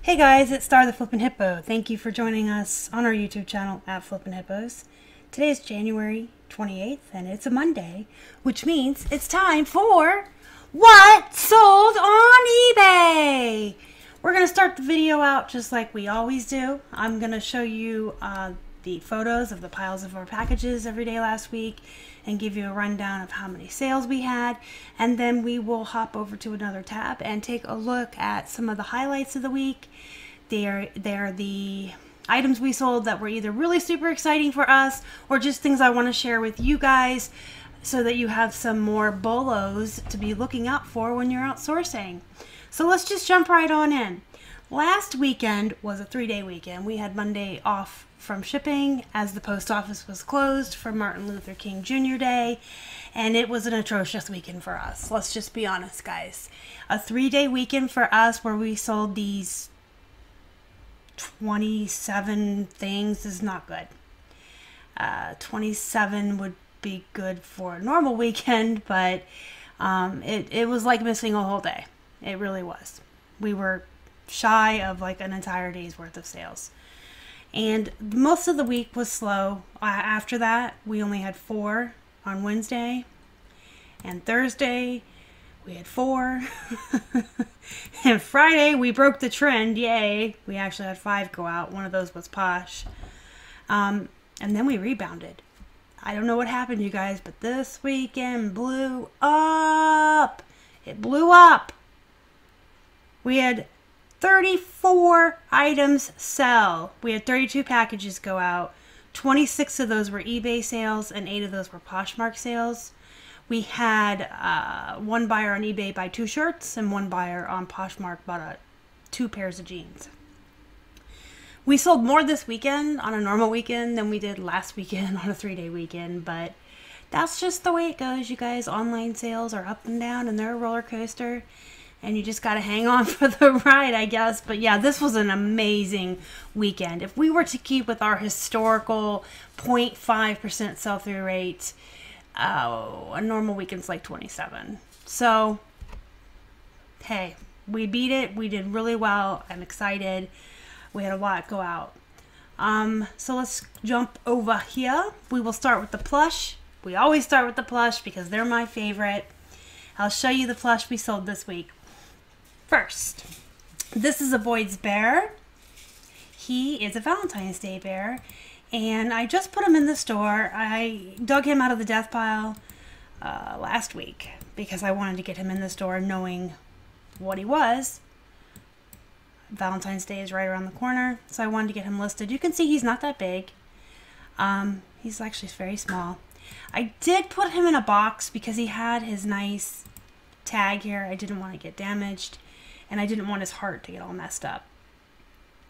Hey guys, it's Star the Flippin' Hippo. Thank you for joining us on our YouTube channel at Flippin' Hippos. Today is January 28th and it's a Monday, which means it's time for What Sold on eBay! We're going to start the video out just like we always do. I'm going to show you the photos of the piles of our packages every day last week and give you a rundown of how many sales we had, and then we will hop over to another tab and take a look at some of the highlights of the week. They're the items we sold that were either really super exciting for us or just things I want to share with you guys so that you have some more bolos to be looking out for when you're outsourcing. So let's just jump right on in. Last weekend was a 3-day weekend. We had Monday off from shipping as the post office was closed for Martin Luther King Jr. Day, and it was an atrocious weekend for us. Let's just be honest, guys. A 3-day weekend for us where we sold these 27 things is not good. 27 would be good for a normal weekend, but it was like missing a whole day. It really was. We were shy of like an entire day's worth of sales. And most of the week was slow. After that, we only had 4 on Wednesday. And Thursday, we had 4. And Friday, we broke the trend. Yay. We actually had 5 go out. One of those was Posh. And then we rebounded. I don't know what happened, you guys, but this weekend blew up. It blew up. We had 34 items sell. We had 32 packages go out. 26 of those were eBay sales and 8 of those were Poshmark sales. We had one buyer on eBay buy 2 shirts and one buyer on Poshmark bought 2 pairs of jeans. We sold more this weekend on a normal weekend than we did last weekend on a 3-day weekend, but that's just the way it goes, you guys. Online sales are up and down and they're a roller coaster. And you just got to hang on for the ride, I guess. But yeah, this was an amazing weekend. If we were to keep with our historical 0.5% sell-through rate, a normal weekend's like 27. So, hey, we beat it. We did really well. I'm excited. We had a lot go out. So let's jump over here. We will start with the plush. We always start with the plush because they're my favorite. I'll show you the plush we sold this week. First, this is a Boyd's bear. He is a Valentine's Day bear, and I just put him in the store. I dug him out of the death pile last week because I wanted to get him in the store knowing what he was. Valentine's Day is right around the corner, so I wanted to get him listed. You can see he's not that big. He's actually very small. I did put him in a box because he had his nice tag here. I didn't want to get damaged. And I didn't want his heart to get all messed up.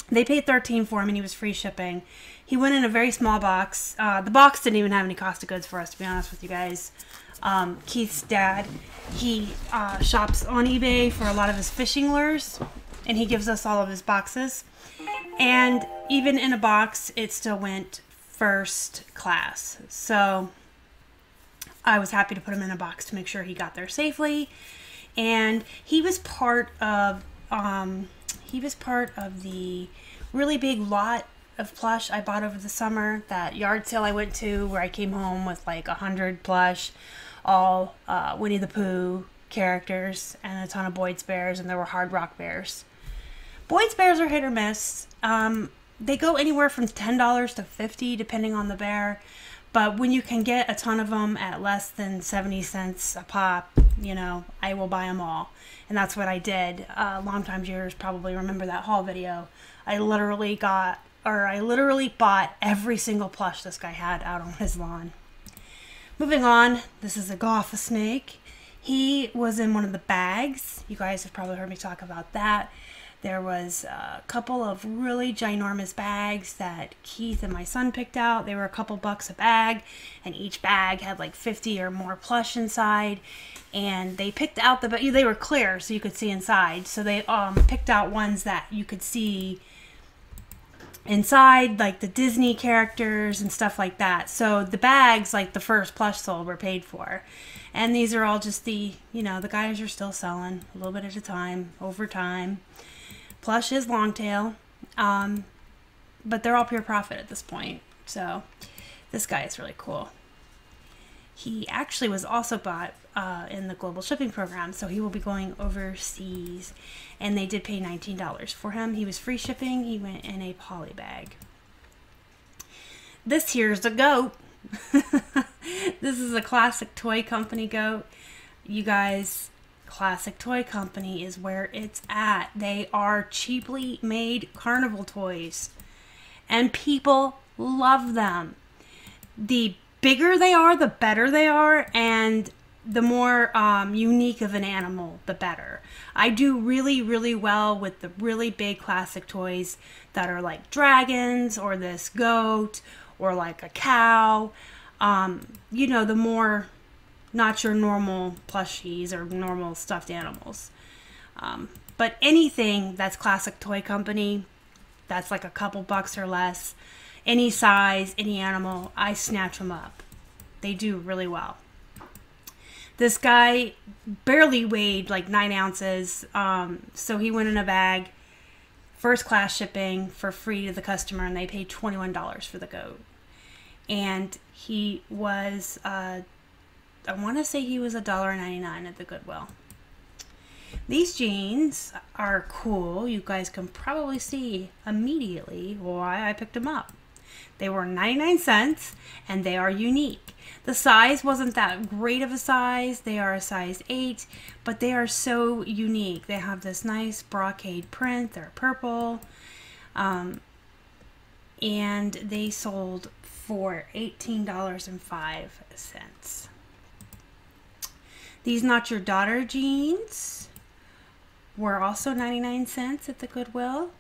They paid $13 for him and he was free shipping. He went in a very small box. The box didn't even have any cost of goods for us, to be honest with you guys. Keith's dad, he shops on eBay for a lot of his fishing lures. And he gives us all of his boxes. And even in a box, it still went first class. So I was happy to put him in a box to make sure he got there safely. And he was part of the really big lot of plush I bought over the summer. That yard sale I went to where I came home with like 100 plush, all Winnie the Pooh characters and a ton of Boyd's bears, and there were Hard Rock bears. Boyd's bears are hit or miss. They go anywhere from $10 to $50 depending on the bear. But when you can get a ton of them at less than 70 cents a pop, you know, I will buy them all. And that's what I did. Longtime viewers probably remember that haul video. I literally bought every single plush this guy had out on his lawn. Moving on, this is a Gopher snake. He was in one of the bags. You guys have probably heard me talk about that. There was a couple of really ginormous bags that Keith and my son picked out. They were a couple bucks a bag, and each bag had like 50 or more plush inside. And they picked out they were clear so you could see inside. So they picked out ones that you could see inside, like the Disney characters and stuff like that. So the bags, like the first plush sold, were paid for. And these are all just the guys are still selling a little bit at a time, over time. Plush is long tail, but they're all pure profit at this point. So this guy is really cool. He actually was also bought in the global shipping program, so he will be going overseas, and they did pay $19 for him. He was free shipping. He went in a poly bag. This here's a goat. This is a Classic Toy Company goat. You guys, Classic Toy Company is where it's at. They are cheaply made carnival toys, and people love them. The bigger they are, the better they are, and the more unique of an animal, the better. I do really, really well with the really big classic toys that are like dragons or this goat or like a cow. You know, the more not your normal plushies or normal stuffed animals. But anything that's Classic Toy Company, that's like a couple bucks or less, any size, any animal, I snatch them up. They do really well. This guy barely weighed like 9 ounces, so he went in a bag, first class shipping for free to the customer, and they paid $21 for the goat. And he was, I want to say he was $1.99 at the Goodwill. These jeans are cool. You guys can probably see immediately why I picked them up. They were 99 cents, and they are unique. The size wasn't that great of a size. They are a size 8, but they are so unique. They have this nice brocade print. They're purple. And they sold for $18.05. These Not Your Daughter jeans were also 99 cents at the Goodwill.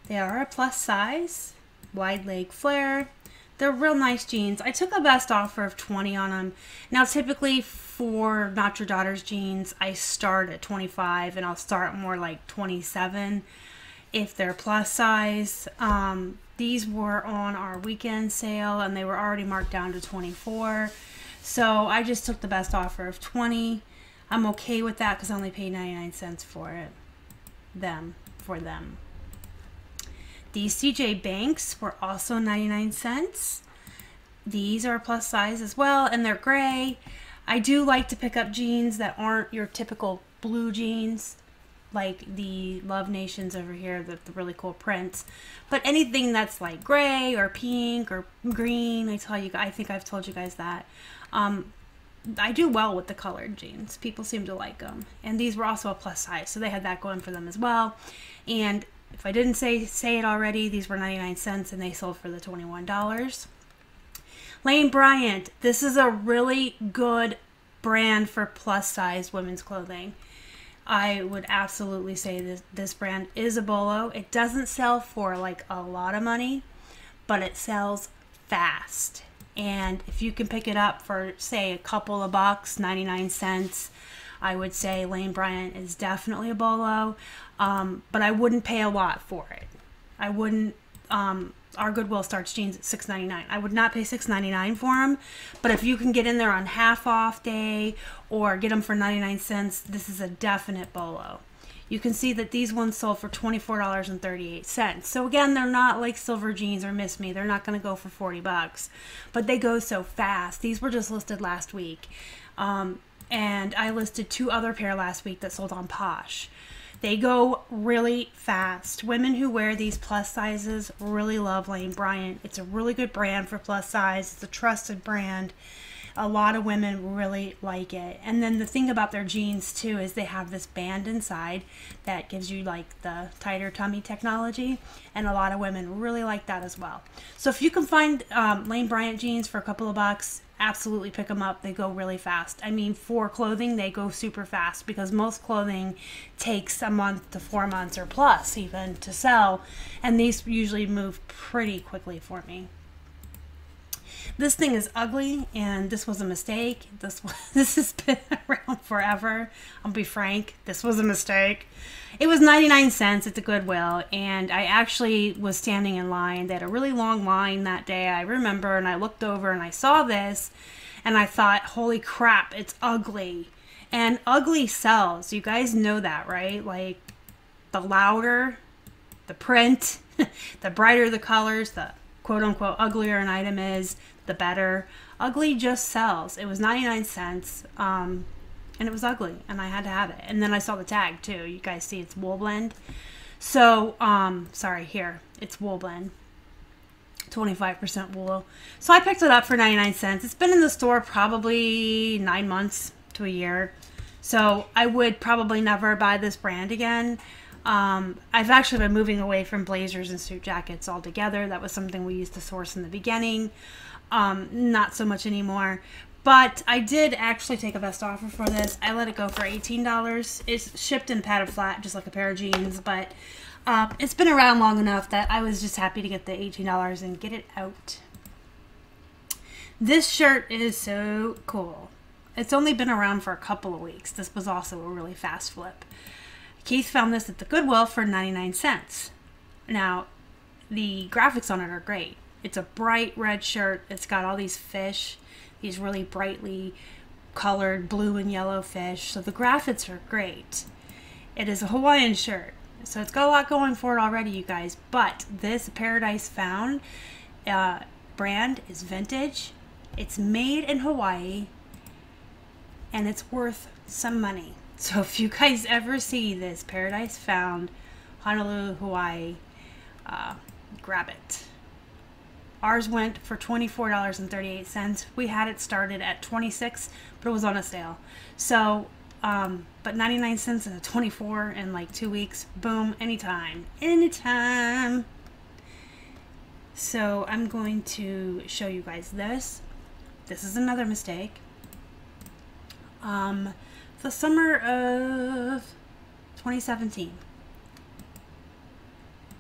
They are a plus size, wide leg flare. They're real nice jeans. I took a best offer of 20 on them. Now, typically for Not Your Daughter's jeans, I start at 25, and I'll start more like 27 if they're plus size. These were on our weekend sale, and they were already marked down to 24. So I just took the best offer of 20. I'm okay with that because I only paid 99 cents for it. For them. These CJ Banks were also 99 cents. These are plus size as well, and they're gray. I do like to pick up jeans that aren't your typical blue jeans, like the Love Nations over here, the really cool prints. But anything that's like gray or pink or green, I think I've told you guys that. I do well with the colored jeans. People seem to like them. And these were also a plus size, so they had that going for them as well. And if I didn't say it already, these were 99 cents, and they sold for the $21. Lane Bryant. This is a really good brand for plus size women's clothing. I would absolutely say this brand is a bolo. It doesn't sell for like a lot of money, but it sells fast. And if you can pick it up for, say, a couple of bucks, 99 cents, I would say Lane Bryant is definitely a bolo. But I wouldn't pay a lot for it. I wouldn't, our Goodwill starts jeans at $6.99. I would not pay $6.99 for them. But if you can get in there on half off day or get them for 99 cents, this is a definite bolo. You can see that these ones sold for $24.38. So again, they're not like Silver Jeans or Miss Me. They're not going to go for 40 bucks, but they go so fast. These were just listed last week. And I listed 2 other pair last week that sold on Posh. They go really fast. Women who wear these plus sizes really love Lane Bryant. It's a really good brand for plus size. It's a trusted brand. A lot of women really like it. And then the thing about their jeans too is they have this band inside that gives you like the tighter tummy technology, and a lot of women really like that as well. So if you can find Lane Bryant jeans for a couple of bucks, absolutely pick them up. They go really fast. I mean, for clothing, they go super fast because most clothing takes a month to 4 months or plus even to sell, and these usually move pretty quickly for me. This thing is ugly, and this was a mistake. This has been around forever. I'll be frank. This was a mistake. It was 99 cents at the Goodwill, and I actually was standing in line. They had a really long line that day, I remember, and I looked over and I saw this, and I thought, holy crap, it's ugly. And ugly sells. You guys know that, right? Like, the louder the print, the brighter the colors, the quote-unquote uglier an item is, the better. Ugly just sells. It was 99 cents, and it was ugly, and I had to have it. And then I saw the tag, too. You guys see it's wool blend. So, sorry, here. It's wool blend. 25% wool. So I picked it up for 99 cents. It's been in the store probably 9 months to a year. So I would probably never buy this brand again. I've actually been moving away from blazers and suit jackets altogether. That was something we used to source in the beginning. Not so much anymore. But I did actually take a best offer for this. I let it go for $18. It's shipped in padded flat, just like a pair of jeans. But it's been around long enough that I was just happy to get the $18 and get it out. This shirt is so cool. It's only been around for a couple of weeks. This was also a really fast flip. Keith found this at the Goodwill for 99 cents. Now, the graphics on it are great. It's a bright red shirt. It's got all these fish, these really brightly colored blue and yellow fish. So the graphics are great. It is a Hawaiian shirt. So it's got a lot going for it already, you guys. But this Paradise Found brand is vintage. It's made in Hawaii. And it's worth some money. So if you guys ever see this Paradise Found, Honolulu, Hawaii, grab it. Ours went for $24.38. We had it started at $26, but it was on a sale. So, but 99 cents and a 24 in like 2 weeks. Boom, anytime. Anytime. So I'm going to show you guys this. This is another mistake. The summer of 2017.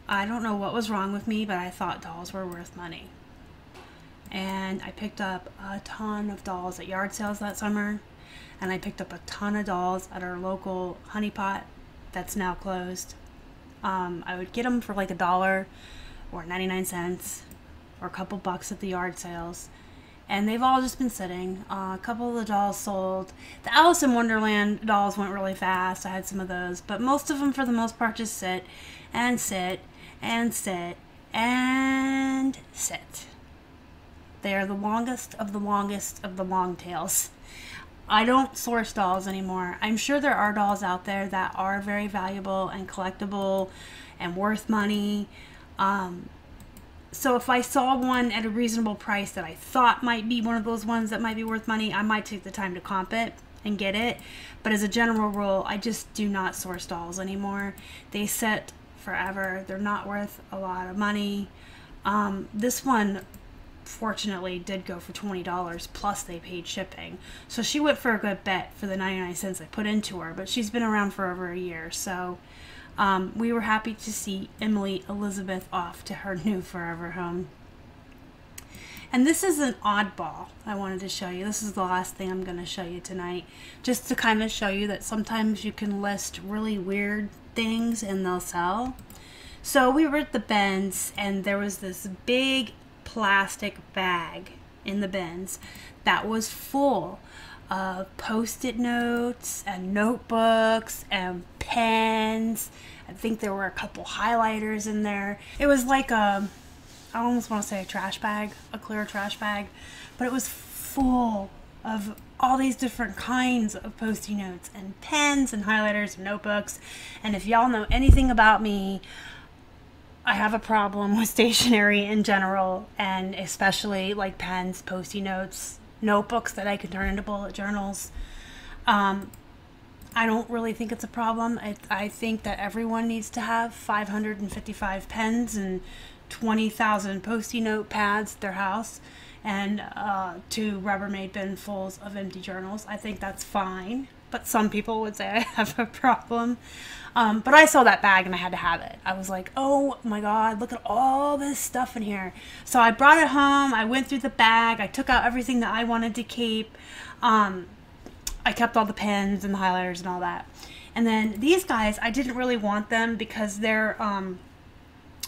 I don't know what was wrong with me, but I thought dolls were worth money. And I picked up a ton of dolls at yard sales that summer. And I picked up a ton of dolls at our local honey pot that's now closed. I would get them for like $1 or 99 cents or a couple bucks at the yard sales. And they've all just been sitting. A couple of the dolls sold. The Alice in Wonderland dolls went really fast. I had some of those. But most of them, for the most part, just sit and sit and sit and sit. They are the longest of the longest of the long tails. I don't source dolls anymore. I'm sure there are dolls out there that are very valuable and collectible and worth money. So if I saw one at a reasonable price that I thought might be one of those ones that might be worth money, I might take the time to comp it and get it. But as a general rule, I just do not source dolls anymore. They sit forever. They're not worth a lot of money. This one, fortunately, did go for $20, plus they paid shipping. So she went for a good bet for the 99 cents I put into her, but she's been around for over a year. So we were happy to see Emily Elizabeth off to her new forever home. And this is an oddball I wanted to show you. This is the last thing I'm going to show you tonight. Just to kind of show you that sometimes you can list really weird things and they'll sell. So we were at the bins and there was this big plastic bag in the bins that was full of Post-it notes and notebooks and pens. I think there were a couple highlighters in there. It was like a, I almost want to say a trash bag, a clear trash bag, but it was full of all these different kinds of Post-it notes and pens and highlighters and notebooks. And if y'all know anything about me, I have a problem with stationery in general, and especially like pens, Post-it notes, notebooks that I can turn into bullet journals. I don't really think it's a problem. I think that everyone needs to have 555 pens and 20,000 Post-it note pads at their house and 2 Rubbermaid binfuls of empty journals. I think that's fine, but some people would say I have a problem. But I saw that bag and I had to have it. I was like, oh my God, look at all this stuff in here. So I brought it home. I went through the bag. I took out everything that I wanted to keep. I kept all the pens and the highlighters and all that. And then these guys, I didn't really want them because they're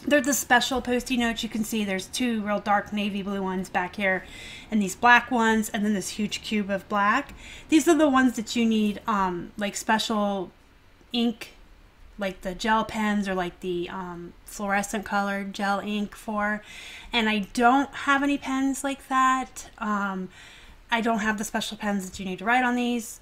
the special Post-it notes. You can see there's 2 real dark navy blue ones back here and these black ones and then this huge cube of black. These are the ones that you need like special ink like the gel pens or like the fluorescent colored gel ink for. And I don't have any pens like that. I don't have the special pens that you need to write on these.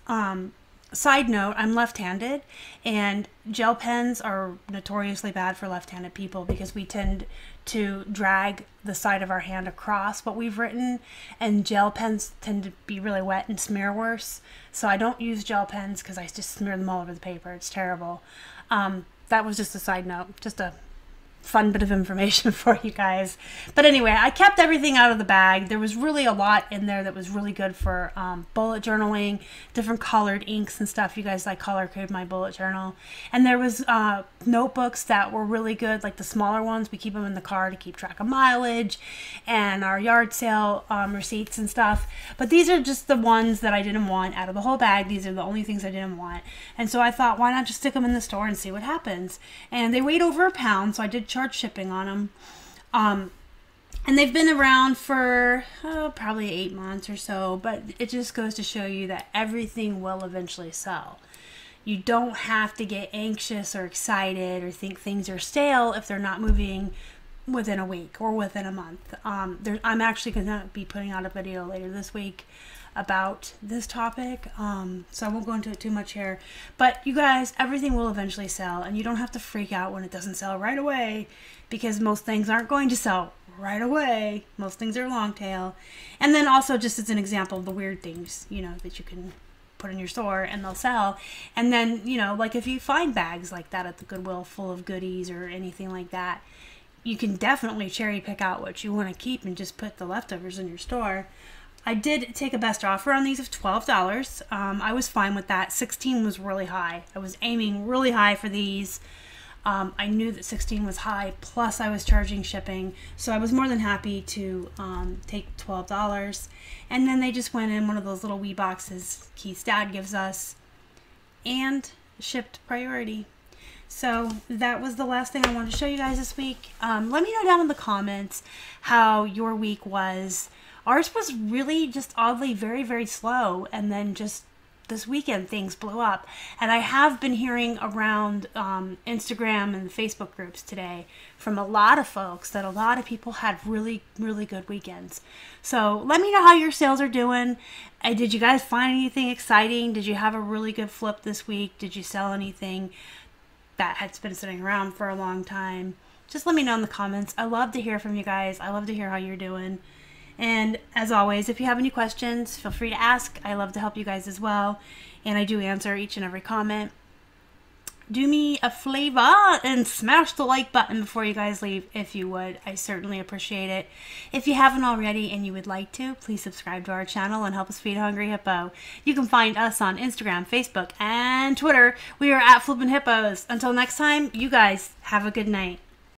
Side note, I'm left-handed, and gel pens are notoriously bad for left-handed people because we tend to drag the side of our hand across what we've written, and gel pens tend to be really wet and smear worse. So I don't use gel pens because I just smear them all over the paper. It's terrible. That was just a side note, just a fun bit of information for you guys. But anyway, I kept everything out of the bag. There was really a lot in there that was really good for bullet journaling, different colored inks and stuff. You guys like color code my bullet journal. And there was notebooks that were really good, like the smaller ones. We keep them in the car to keep track of mileage and our yard sale receipts and stuff. But these are just the ones that I didn't want out of the whole bag. These are the only things I didn't want. And so I thought, why not just stick them in the store and see what happens? And they weighed over a pound, so I did charge shipping on them. And they've been around for probably 8 months or so, but it just goes to show you that everything will eventually sell. You don't have to get anxious or excited or think things are stale if they're not moving within a week or within a month. I'm actually going to be putting out a video later this week about this topic, so I won't go into it too much here. But you guys, everything will eventually sell, and you don't have to freak out when it doesn't sell right away, because most things aren't going to sell right away. Most things are long tail. And then also, just as an example of the weird things, you know, that you can put in your store and they'll sell. And then, you know, like if you find bags like that at the Goodwill full of goodies or anything like that, you can definitely cherry pick out what you want to keep and just put the leftovers in your store. I did take a best offer on these of $12. I was fine with that. 16 was really high. I was aiming really high for these. I knew that 16 was high, plus I was charging shipping, so I was more than happy to take $12. And then they just went in one of those little wee boxes Keith's dad gives us and shipped priority. So that was the last thing I wanted to show you guys this week. Let me know down in the comments how your week was. Ours was really just oddly very, very slow, and then just this weekend things blew up. And I have been hearing around Instagram and Facebook groups today from a lot of folks that a lot of people had really, really good weekends. So let me know how your sales are doing. Did you guys find anything exciting? Did you have a really good flip this week? Did you sell anything that has been sitting around for a long time? Just let me know in the comments. I love to hear from you guys. I love to hear how you're doing. And as always, if you have any questions, feel free to ask. I love to help you guys as well. And I do answer each and every comment. Do me a favor and smash the like button before you guys leave if you would. I certainly appreciate it. If you haven't already and you would like to, please subscribe to our channel and help us feed a hungry hippo. You can find us on Instagram, Facebook, and Twitter. We are at Flippin' Hippos. Until next time, you guys have a good night.